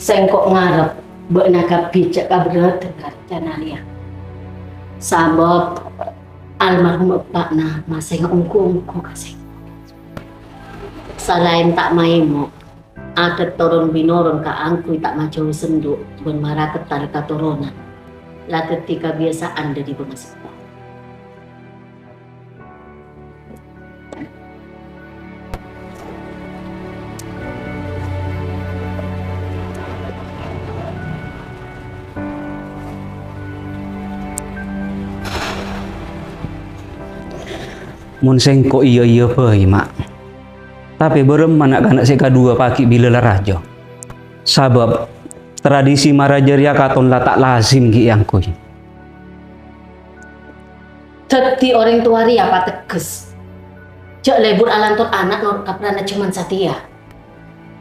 Sengkok ngarep buat naga bijak kabret rencana dia. Sabab almarhum bapakna masih ngungku-ungku kasih. Selain tak maimu, ada turun binoron ka angkui tak macam senduk bun marah ketar katurunan. Lah ketika kebiasaan dari bangsa. Mun sengko iya pei mak. Tapi berem anak kanak seka dua paki bila rajo. Sabab tradisi marajaria katon lah tak lazim ki yang koi. Teti orang tua ria apa teges. Cak lebur alantur anak nur kaprana cuman Satya.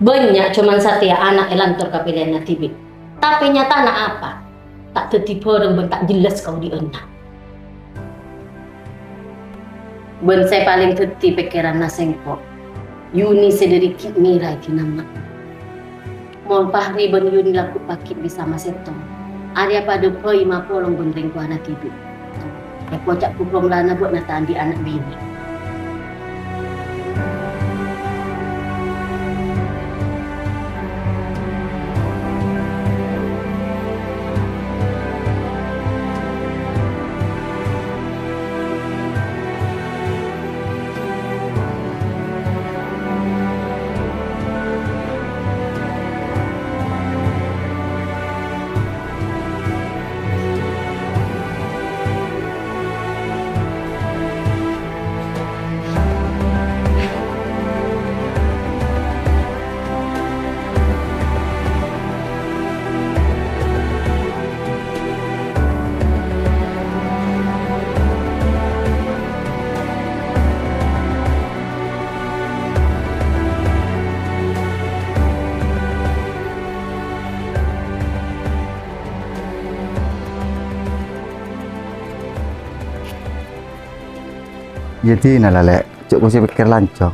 Banyak cuman Satya anak elantur kapilian tibi. Tapi nyata anak apa? Tak teti bareng bentak jelas kau dienak. Ben saya paling teti pikiran nasengko. Yuni sedikit mirai di nama. Mon pahri ben Yuni laku pakit bisa masetong. Arya pada poi ma polong bendring ku anak tibi. Ya kocak kuplong lana buat nataan di anak bini. Jadi nalalek, cuk mesti pikir lancong.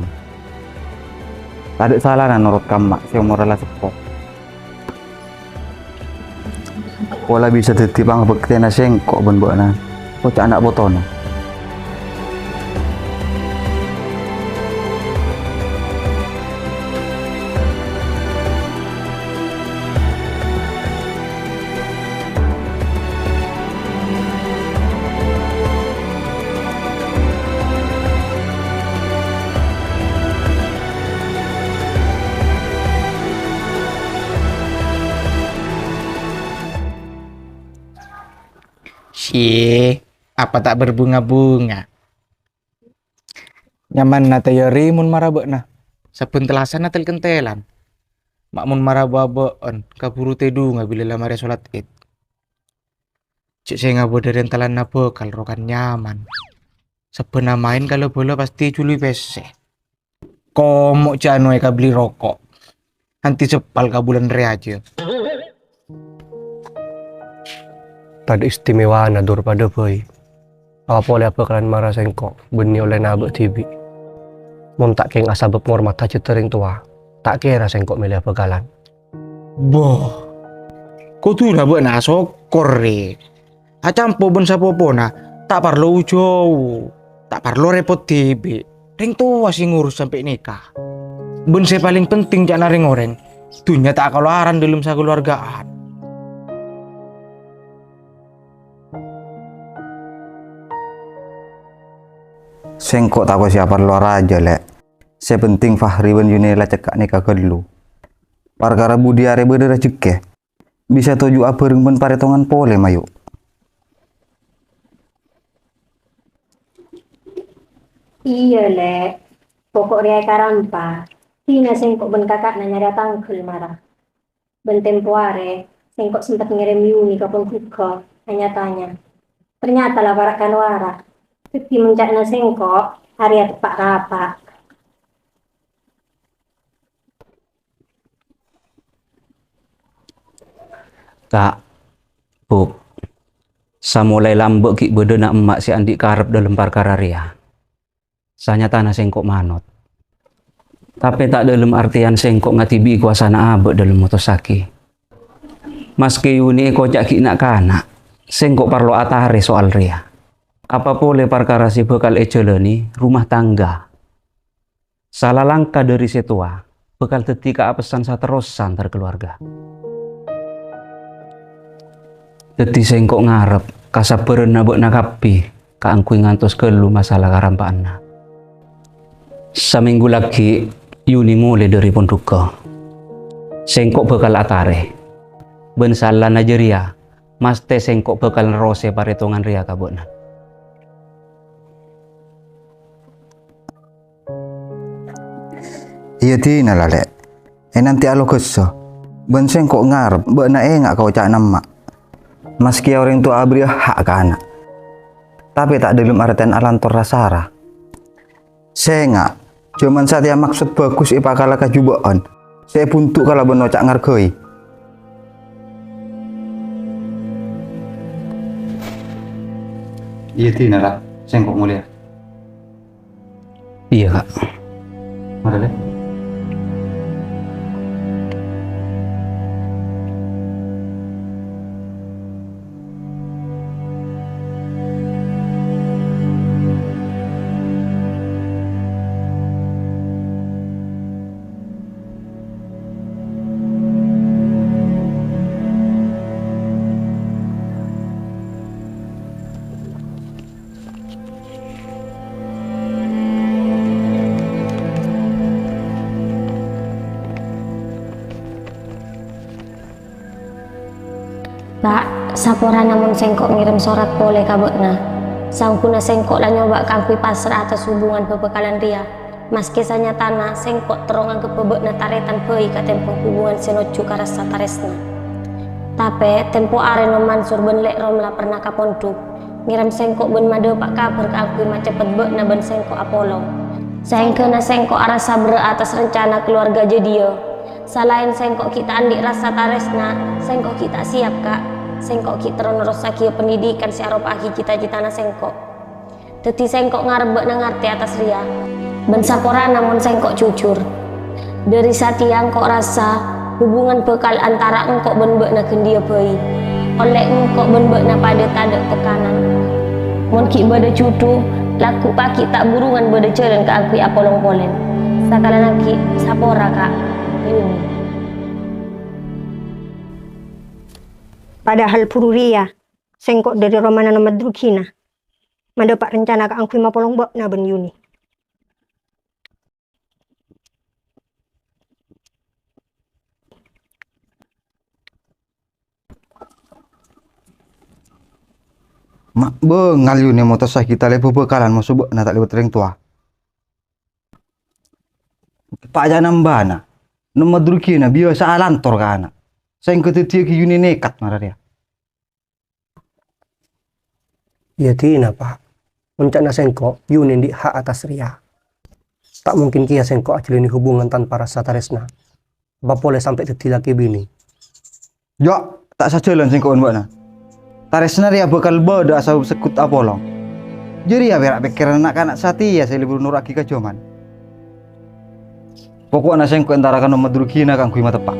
Tak ada salah nak nurut kamak, si umur lah sepok. Pola bisa tetipang bekti na sengkok ben-ben na. Kocak anak botona. Apa tak berbunga-bunga? Nyaman na teori mun marabekna. Sapun telasan natel kentelan. Mak mun marababeon kaburu tedunga bila lamare salat Id. Cek saya ngabo dari entalan na bekal rokan nyaman. Sepena main kalau bola pasti culi PC. Komok cano ka beli rokok. Nanti cepal ka bulan reaja. Pada istimewa nadur pada boy. Apa boleh apa kalian marah sengkok beni oleh nabek tibi. Mon tak keng asabep ngormat aja tering tua. Tak kira sengkok milih bekalan. Boh. Kau tuh lah buat sokor re. Acampo ben sapopona tak parlo jauh. Tak parlo repot tibi. Ring tua sih ngurus sampai nikah. Ben saya paling penting jangan ring orang. Dunia tak keluaran dalam sakeluargaan. Sengkok tak kau siapa luar aja lek. Sepenting Fahri ben Yunela cekak nikah kedulu. Perkara budi are bener jeke. Bisa tuju apa ben paretongan pole mayu. Iya lek. Pokok ria karampa. Tina sengkok ben kakak nanya datang ke marah. Ben tempoare sengkok sempat ngirim Yuni ke pengkuka. Hanya tanya. Ternyata lah para kanwara. Tapi mencakna sengkok, hari tepak rapak. Kak, Bub, samulai lambek ki beda nak emak si Andi karep dalam perkara ria. Sanya tanah sengkok manot. Tapi tak dalam artian sengkok ngatibi kuasa na abek dalam motosaki. Maske Yuni kocak ki nak kana. Sengkok parlo atare soal ria. Apa boleh perkara si bekal eceleni rumah tangga. Salah langkah dari setua, bekal tetika pesan sa terusan terkeluarga. Deti sengkok ngarep, kasaperen nabok nakapi, kaangkui ngantos kelu masalah karampaanna. Seminggu lagi, Yuni mulai dari ponduka. Sengkok bekal atare. Ben salah najeria, mas te sengkok bekal rose paretongan ria kabona. Iya tina lah lek. Nanti alo keso. Ben sengkok ngarep, bena ngak kau cak nama. Meski orang tua abri hak ke anak. Tapi tak dalam artian alantor rasara. Sengak, cuman saat yang maksud bagus ipakala kajubaan. Saya buntuk kalau beno cak ngargoi. Iya tina lah, sengkok mulia. Iya kak. Mana lek? Tak, sapora namun sengkok ngirim surat boleh kabutna. Sangkuna sengkok lah nyoba kangkui pasrah atas hubungan pebekalan dia. Maski sanya tanah sengkok terongan ke pebekna taretan pei ka tempo hubungan senocu karasa taresna. Tapi tempo are no Mansur ben lek rom lah pernah kaponduk. Ngirim sengkok ben made pak kabar kangkui macepet bekna ben sengkok Apollo. Sengkena sengkok arah sabre atas rencana keluarga jedio. Selain sengkok kita andik rasa taresna, sengkok kita siap kak. Sengkok kita terus aki pendidikan si arop aki cita-citana sengkok. Teti sengkok ngarep na ngerti atas ria. Ben sapora namun sengkok jujur. Dari satiang kok rasa hubungan bekal antara engkok ben bekna kendia pei. Oleh engkok ben bekna pada tada tekanan. Mon ki bade cutu, laku paki tak burungan bade jalan ke akui apolong polen. Sakala naki sapora kak. Yuni. Padahal pururia sengkok dari Romana nama Drukina mendapat rencana ke angkui mapolong bok na ben Yuni. Mak bengal Yuni mau tasah kita lepo bekalan mau subuk na tak lewat ring tua. Pak janam bana. Nama Drukina biasa alantor ka anak. Sengkok tetia ki Yuni nekat marah dia. Iya tina pak. Mencana sengkok Yuni di hak atas ria. Tak mungkin kia sengkok ajalini hubungan tanpa rasa taresna. Apa boleh sampai tetilaki bini. Jo, tak sajalan sengkok mbak na. Taresna dia bakal bodoh asal sekut Apollo. Jadi ya berak pikiran anak-anak Satya saya lebih nuraki ke joman. Pokoknya sengkok antara kan nomor Drukina kan kui mata pak.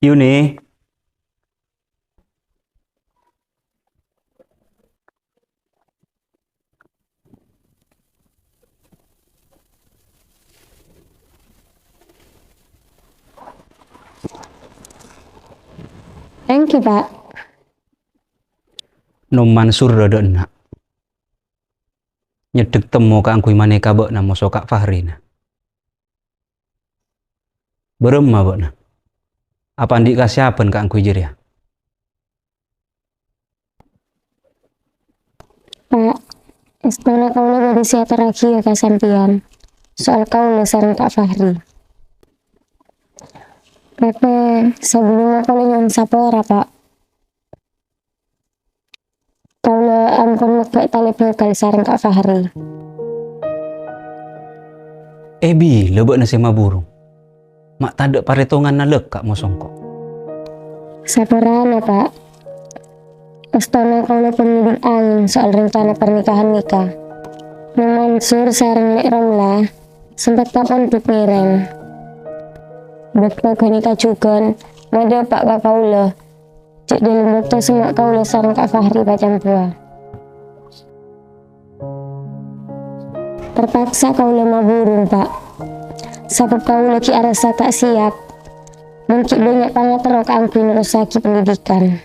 Yuni. Thank you, Pak. Nom Mansur rada enak. Nyedek temu ka angkui maneka beukna moso Kak Fahri na. Berema beukna. Apa andi kasiapen ka angkui jeria? Pak, istana kaula dari siapa lagi ya Kak sampian. Soal kaula sareng Kak Fahri. Tapi sebelumnya kaula nyon sapora, Pak. Kaula ampun kayak tali bekal sareng Kak Fahri. Ebi lebek na sema burung. Mak tade paretongan na lek Kak mosongko. Saporana, Pak. Istana kaula penyidik angin soal rencana pernikahan nikah. Mansur sareng Lek Romla sempat kapan duk ngiring. Bekal nikah juga, mada Pak Kak kaula. Cek dalam waktu semua kaula sareng Kak Fahri bacam buah. Terpaksa kaula maburung, Pak. Sabab kaula ki arasa tak siap. Mungkin banyak pangatero ka angkui nerusaki pendidikan.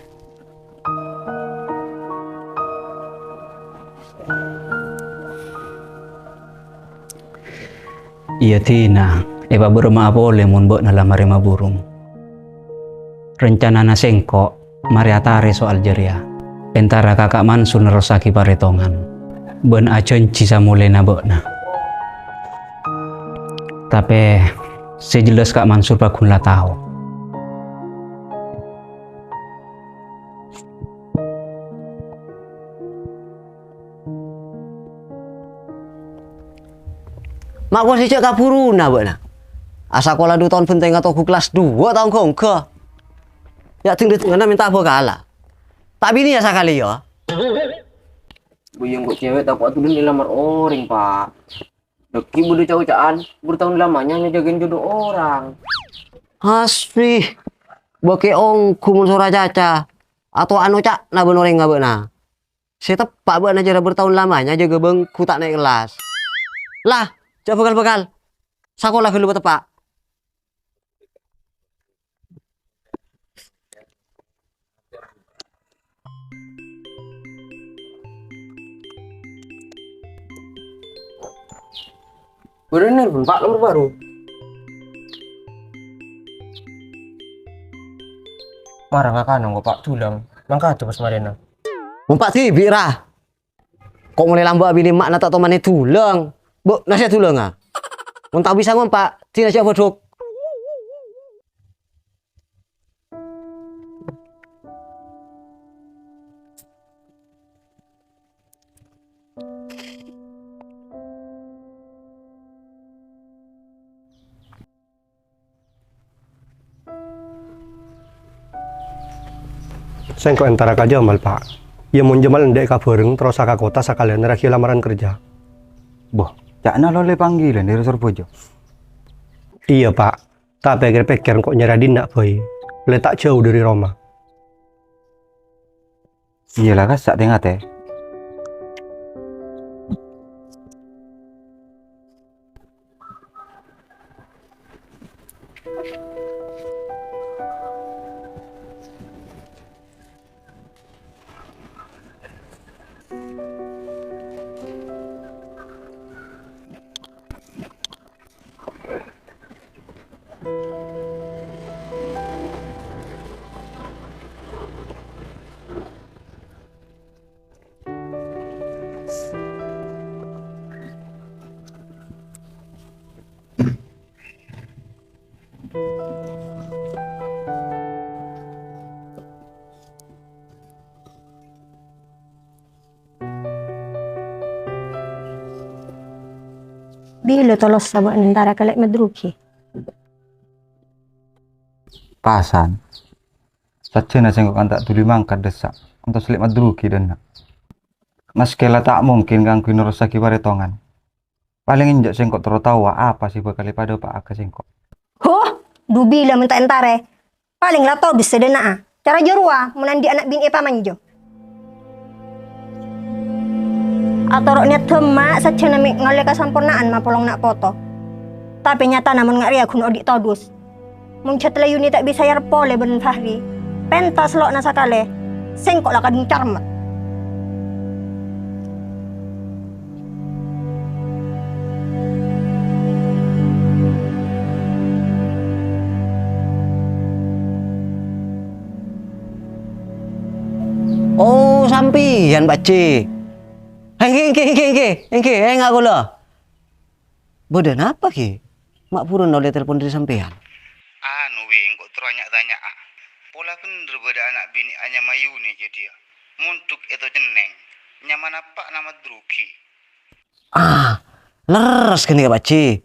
Iya Tina, eba berema apa oleh mun beukna lamar ma burung. Rencana na sengko mari atare soal jeria. Entara kakak Mansur nerosaki paretongan. Ben acenci samulena beukna. Tapi sejelas Kak Mansur pakun lah tahu. Mak gua sih cek kapuruna beuna. Asa sekolah 2 tahun penting atau ku kelas 2 tahun kong ke. Ya tinggi tengah minta apa kalah. Tak bini ya sekali ya. Buyang kok cewek tak kuat tuh lamar orang, Pak. Deki bodoh cowok-cawan, bertahun lamanya ngejagain jodoh orang. Hasbi. Bake ongku mun sora caca. Atau anu cak na bener enggak beuna. Saya tepak beuna jara bertahun lamanya jaga bengku tak naik kelas. Lah, coba bekal-bekal. Sekolah dulu tepak. Bener Pak, nomor baru. Marah kakak nunggu Pak tulang. Mangka tuh pas marina. Mumpak tibi rah. Kok mulai lambat bini mak na tak tomane tulang. Bu, nasihat tulang ah. Mun tak bisa ngompak, tina siapa dok. Sengko antara Kak Jamal, Pak. Ya mun Jamal ndek ka bareng terus ka kota sakalian raki lamaran kerja. Boh, cakna lo le panggilan dari Surabaya. Iya, Pak. Tak pikir-pikir kok nyeradin nak boy. Letak jauh dari Roma. Iyalah kan sak tengah teh. Bila tolos sabak nentara kalek madruki. Pasan. Sacena sengkok antak tuli mangkat desak. Untuk selik madruki dan nak. Maskela tak mungkin ganggu nerosaki paretongan. Paling injak sengkok tertawa apa sih bakal pada Pak Aga sengkok. Huh, dubila minta entare. Paling lah tau dus sedena ah. Cara jorua menandi anak bini pamanjo. Atau roknya temak saja nami ngale kasampurnaan mapolong nak foto. Tapi nyata namun ngak ria kun odik todus. Munchat lah Yuni tak bisa yar pole ben Fahri. Pentas lo nasa kale. Sengkok lah kadung carmat. Oh, sampian baci. Hengke, enggak gula. Bodan apa ki? Mak purun oleh telepon dari sampean. Anu wing kok tanya ah. Pola bener beda anak bini anya Mayuni jadi ya. Muntuk itu jeneng. Nyaman apa nama Druki. Ah, leres kan ya baci.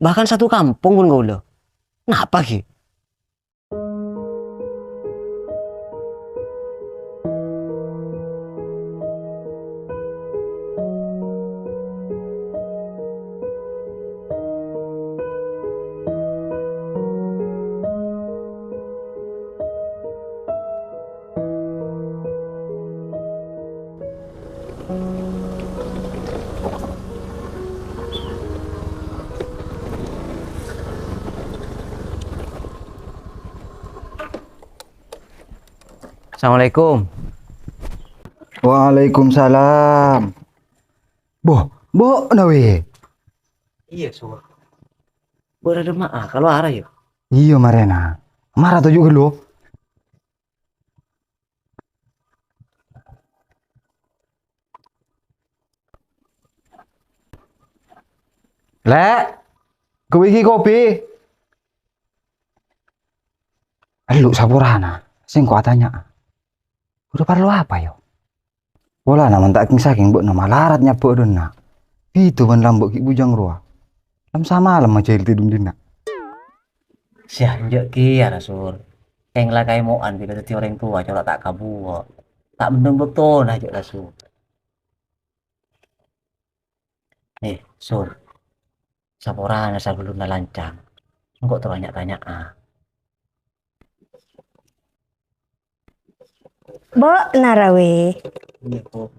Bahkan satu kampung pun gula. Kenapa ki? Assalamualaikum. Waalaikumsalam. Bo nawe. Iya, Sur. Berada maaf kalau arah yuk. Iya Marena. Marah tuh juga lo. Lek, kowe iki kopi. Lu sapurana, sing kok tanya. Udah perlu apa yo? Bola naman tak saking mbok nama larat nyabuk dona. Itu ban lambok ki bujang ruah. Lam sama lam aja tidung dina. Sianjek ki ya Sur. Keng lah kai moan bila dadi orang tua coba tak kabuo. Tak mendem betul aja lah Sur. Nih, Sur. Saporana sebelum lancang. Engkau tanya-tanya ah. Bo narawe. Iya, kok.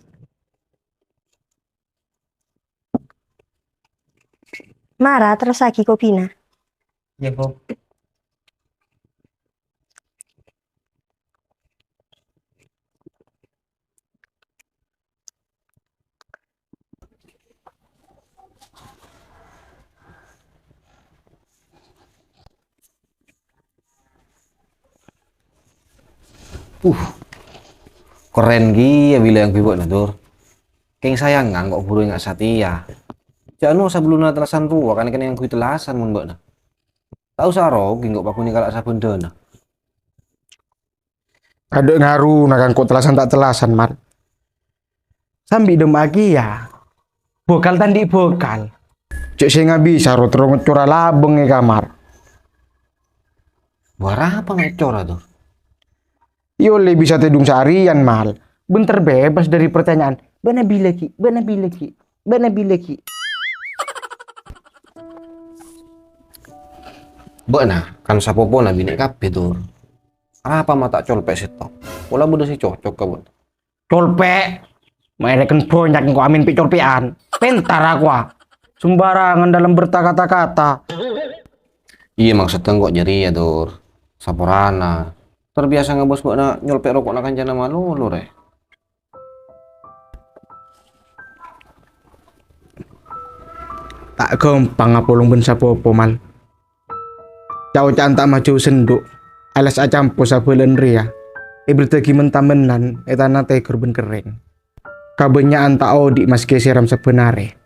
Mara terus lagi kopina. Iya, kok. Keren gi ya bila yang bibok nadur. Keng sayangan kok buru nggak satia. Jangan sebelum telasan tua kan yang kui telasan mun mbak na. Tahu saro kok baku ni kalak sabun dana. Ada ngaruh nakan kok telasan tak telasan mar. Sambil demaki ya. Bokal tandi bokal. Cek saya nggak bisa ro terus ngecora labeng di kamar. Warah apa ngecora tuh? Yo le bisa tedung seharian mal. Bentar bebas dari pertanyaan. Bana bila ki. Mbak nah, kan sapopo na binek kape tuh. Apa mata colpek setok? Pola bodoh si cocok kabun. Colpek. Mereka banyak kok amin pi colpean. Pentar aku ah. Sembarangan dalam berkata-kata. Iya maksudnya kok jari ya tuh. Saporana. Terbiasa ngebos mbak na nyolpek rokok na kancana malu lo re. Tak gampang apolong ben sapopo mal. Cau tak maju senduk. Alas acampo sabelan ria. Bertegi mentamenan etana tegur ben kering. Kabenya anta odik mas keseram sebenare.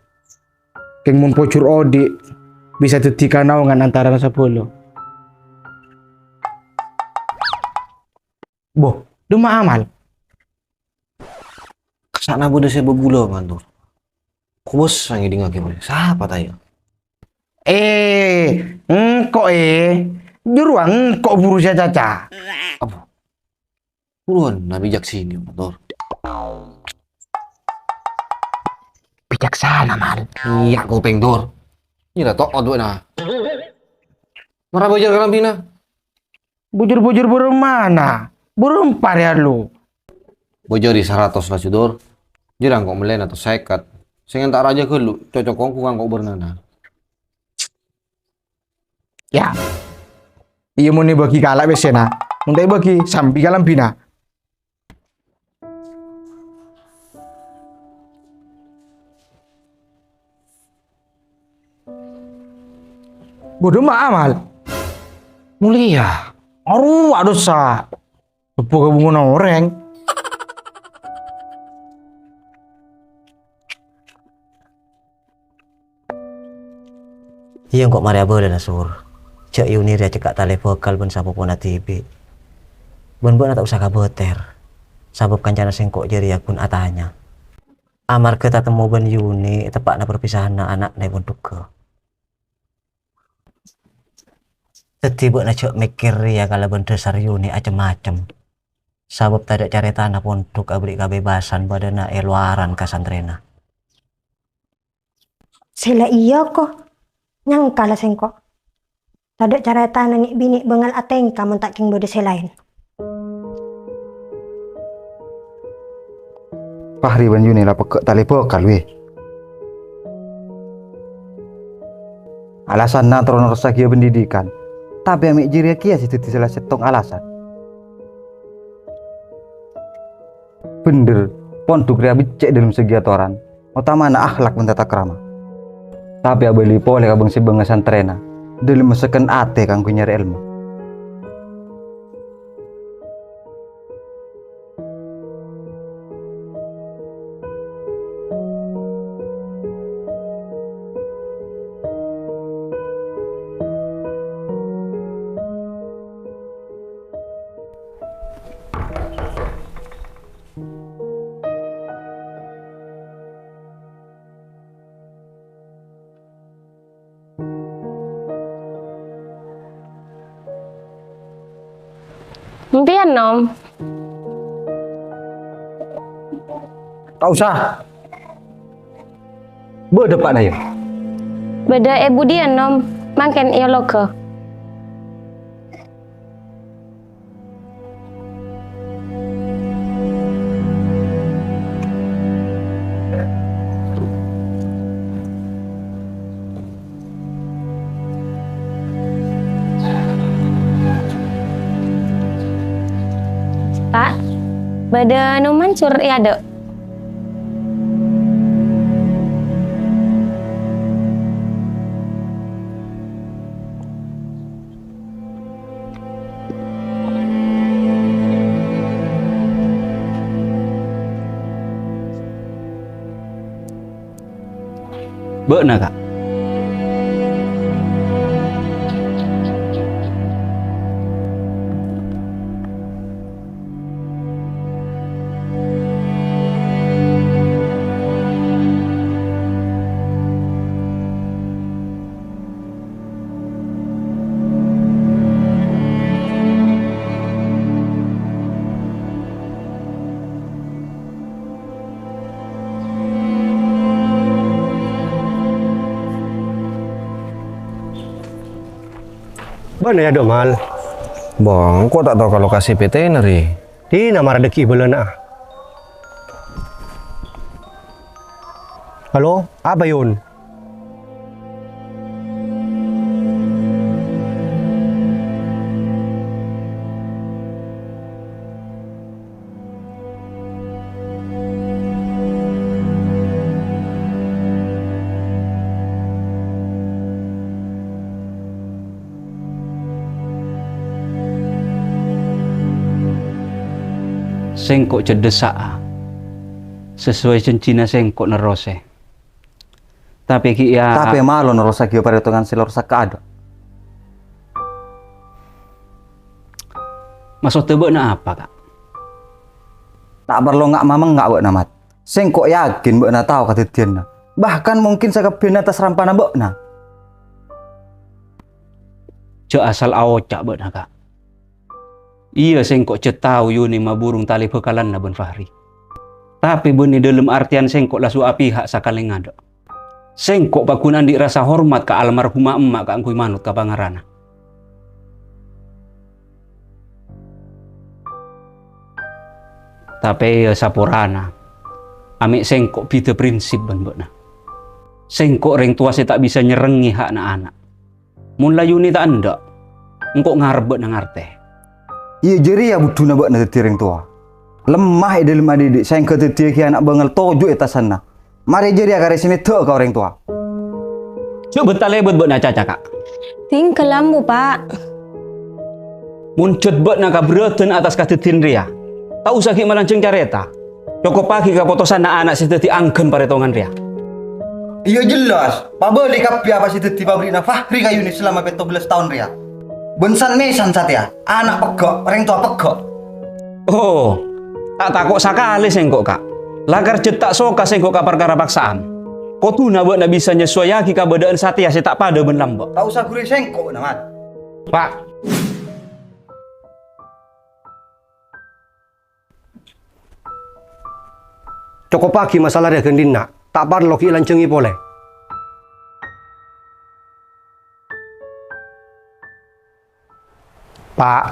Keng mun pocur odik bisa dadi kanaungan antara sabolo. Boh, duma amal. Kesana bodoh saya bebulo mantur. Kubos sangi di ngaki boleh. Siapa tayo? Engkok juruang kok buru saja caca. Apa? Buruan nabi jak sini mantur. Bijaksana mal. Iya kuping dur. Ini dah tok odwe na. Marah bajar kalam pina. Bujur-bujur burung mana? Burung par ya lu. Bojori 100 lah Dur. Jirang kok melen atau seket. Sing tak raja ke lu, cocok kongku kan kok bernana. Ya. Iya mau nih bagi kalak besena. Untuk bagi sambil kalam bina. Bodoh mah amal. Mulia. Aduh sa. Bepo kabungan orang. Iya kok Maria boleh lah sur. Cek Yuni dia cekak tali vokal ben sapo pona TV. Ben tak usah kaboter. Sabab kancana sengkok jari akun atanya. Amar kita temu ben Yuni tepakna perpisahan anak na pun duka. Setiba na cek mikir ya kalau ben dasar Yuni macem-macem. Sabab tak ada cari tanah pun duk abri kebebasan badana eluaran kasantrena. Sila iya kok. Nyangka lah sengkok. Tadok cara tanah ni bini bengal ateng kamu tak king bode selain. Fahri ban Yuni lah pekak tali pokal weh. Alasan na trono resakia pendidikan. Tapi amik jiria kia situ salah setong alasan. Bener, pondok ria becek dalam segi atoran. Utama na akhlak dan tata krama. Tapi abeli pole kabang si bengasan trena. Dalam mesekan ate kang nyari ilmu. Mimpian nom. Tak usah. Berdepan ayo. Beda budian nom. Makin iya loke. Pak, beda nu mancur ya dek. Beuna kak. Mana ya Domal? Bang, kok tak tahu kalau kasih PT neri? Di nama redeki belena. Halo, apa Yun? Sengkok cedesak sesuai cencina sengkok nerose. Tapi ki ya. Tapi malo nerosa kia perhitungan silor sakado. Masuk tebak na apa kak? Tak perlu ngak mamang ngak buat namat. Sengkok yakin buat na tahu katitian na. Bahkan mungkin sakabin atas rampana buat na. Cek asal awocak buat na kak. Iya sengkok cetau Yuni ma burung tali bekalan na Ben Fahri. Tapi beni dalam artian sengkok lasu pihak sakaling ada. Sengkok pakunan di rasa hormat ke almarhumah emak ka angkui manut ka pangarana. Tapi ya sapurana. Amik sengkok pita prinsip ben-ben. Sengkok reng tua saya tak bisa nyerengi hak anak-anak. Mun layuni tak anda. Engkok ngarbet nang arte. Iya jeri ya buduna bak na teti reng tua. Lemah ide lemah didik sengkok teti ki anak bengal tojo etasana. Mari jeri ya kare sini tuh kau reng tua. Cuk betal lebet bet na caca kak. Tinggal lambu, Pak. Mun cut bet na kabreten atas katetin ria. Tak usah ki malanceng careta. Cukup pagi ka potosan anak si teti angken paretongan ria. Iya jelas. Pabeli kapi apa si teti pabrik na Fahri kayu ni selama 17 tahun ria. Bensan mesan satya. Anak pegok, reng tua pegok. Oh, tak takut sakali sengkok kak. Lagar cetak soka sengkok ka perkara paksaan. Kotuna buat na bisa nyesuaiaki kabadaan satya si tak pada ben lambok. Tak usah gurih sengkok namat. Pak, Cukup pagi masalah dia gendina. Tak perlu ki lancengi boleh. Pak,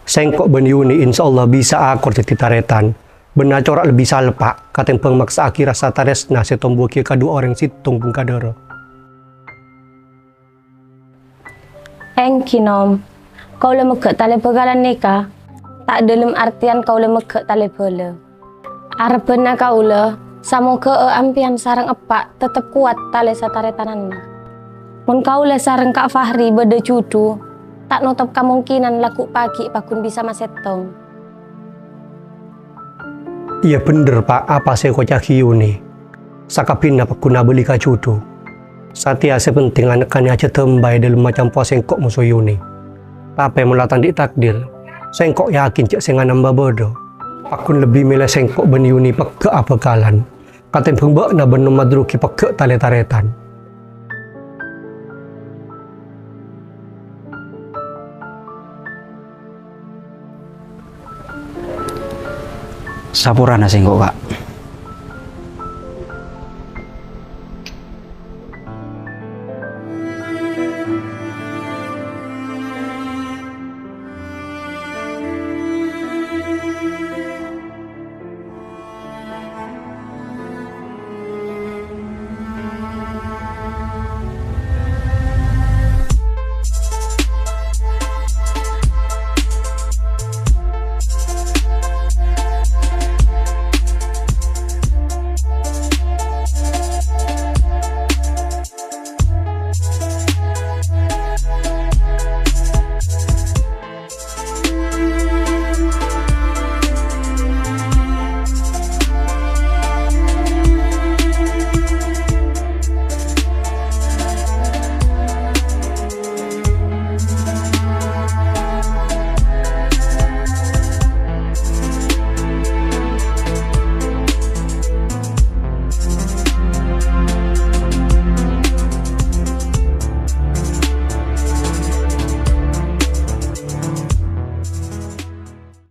sengkok ben Yuni insya Allah bisa akor di taretan. Benar corak lebih salah pak. Kateng pengmaksa akhir rasa taresna setombo kia kedua orang situng pun kadero. Engkinom, kau le mekek tali pegalan nikah. Tak dalam artian kau le mekek tali bela. Arbena kau le, samo ke ampian sarang epak tetap kuat tali sataretananna. Mun kau le sarang Kak Fahri beda cudu, tak nutup kemungkinan laku pagi pakun bisa masetong. Iya bener pak, apa saya kocak Yuni. Sakapina pakuna beli kacudu. Satya sepenting anak-anak aja tembay dalam macam puas sengkok musuh Yuni. Tapi mulatan di takdir, sengkok yakin cek sengan nambah bodoh. Pakun lebih milih sengkok ben Yuni peke apa kalan. Katen pengbak na ben madruki peke tale taretan. sapurana sengkok kak.